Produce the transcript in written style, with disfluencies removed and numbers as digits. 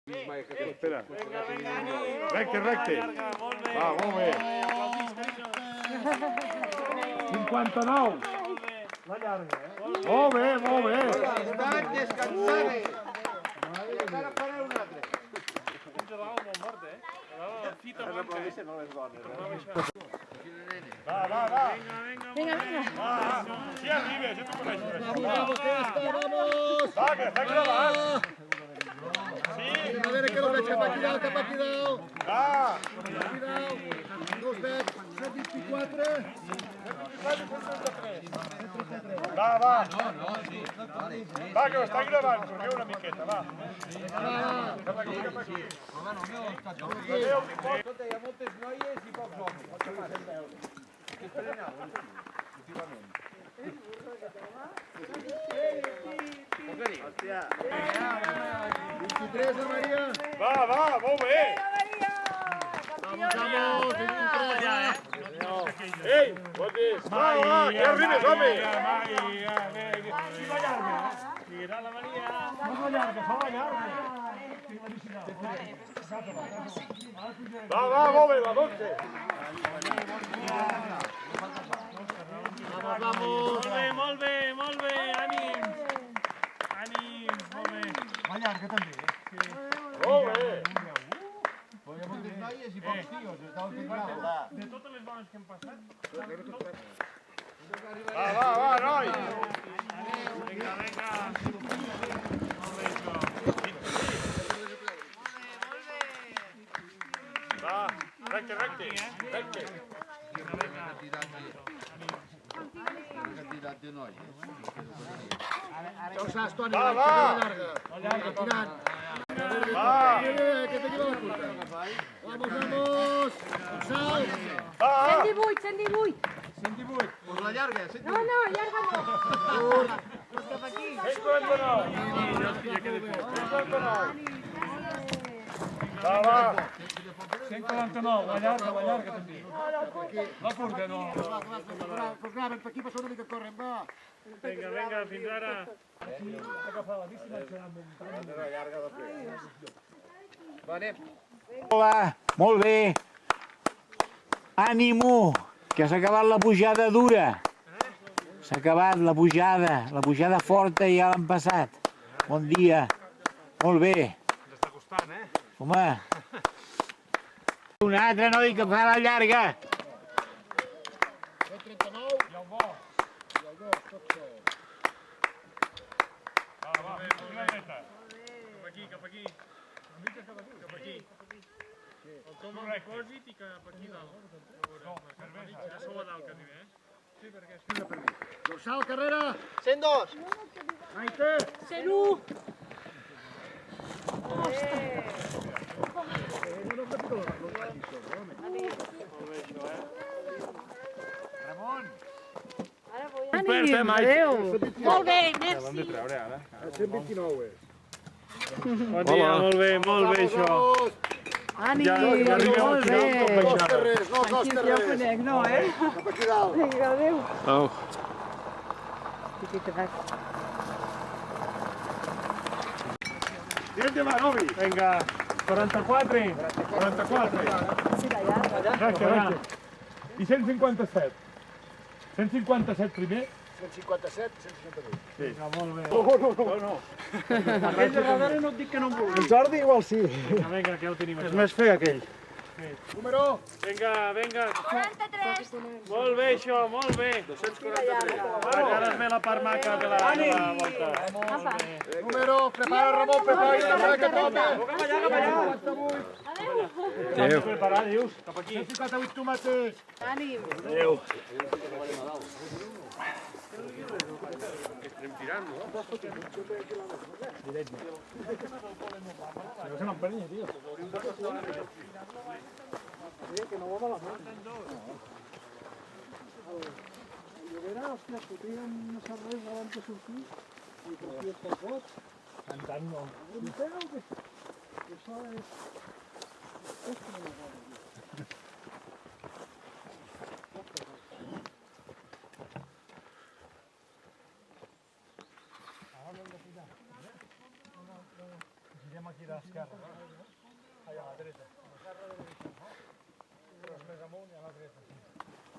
Espera. Vinga, Ani. Recte, recte. Molt bé. Va, molt bé. 59. La llarga, Molt bé, molt bé. Estan descansant. Encara faré un altre. Un jugava molt mort, La fita blanca, no les dones. Va, va, va. Vinga. Va, sí arribes, jo t'ho coneixo. Vamos! Va, que està gravant. Sí. A veure que no veig cap aquí dalt, cap aquí dalt. Va. Aquí dalt. Dos veig. 124. Va, va. Va, que ho està gravant. Correu una miqueta, va. Cap aquí, cap aquí. Escolta, hi ha moltes noies i pocs homes. Esperen últimament. Hòstia. 23, la Maria. Va, va, molt bé. Vamos, 23. Ei, what is? Va, va, que arribes, home. Mira la Maria. Fa la llarga. Va, va, molt bé, la 12. Molt bé, ànims, molt bé. Va llarga també. Molt bé. Hi ha moltes noies i pocs tios. De totes les dones que hem passat, Va, va, va, noi. vinga. Molt bé, això. Va, recte, recte. Recte. Quantitat de noies. Ja ho saps, Toni. Va, va. Llarga. Tirant. Va. Que te lleva la curta. Vamos. Un salt. Va. 118. 118. Pues la llarga. No, llarga no. Cap aquí. 149. Va, va. 149, la llarga també. La curta no. Pues graven per aquí, passa una mica corrent, va. Vinga, fins ara. Hola, molt bé. Ànimo, que s'ha acabat la pujada dura. S'ha acabat la pujada forta ja l'han passat. Bon dia. Molt bé. Ens està costant, Home. Un altre noi que fa la llarga. 139. I el bo. Va, una dreta. Cap aquí. Una mica cap aquí. El tom al dipòsit i cap aquí dalt. Ja sou a dalt que arriba, Sí, perquè és... Dorsal, carrera. 102. Maite. 101. Ànim, adéu. Molt bé, merci. L'hem de treure ara. 129 és. Bon dia, molt bé, això. Ànim, arribeu molt bé. Dos carrers, no, dos Aquí ja ho carrers. conec, no, Cap aquí dalt. Vinga, adéu. Au. Tira't mà, Novi. Vinga, 44. 44. Recte. I 157. 157 primer. 157, 162. Vinga, molt bé. No. Aquell de darrere no et dic que no em vulgui. El Jordi igual sí. Vinga, que ja ho tenim. És més fer aquell. Número. Vinga. 43. Molt bé, això, molt bé. 243. Ara es ve la part maca de la volta. Número. Prepara, Ramon, prepara. Que toca. Adéu. Preparar, dius? Cap aquí. 158 tomates. Ànim. som aquí d'esquerra. Allà a la dreta. Tres més amunt i a la dreta.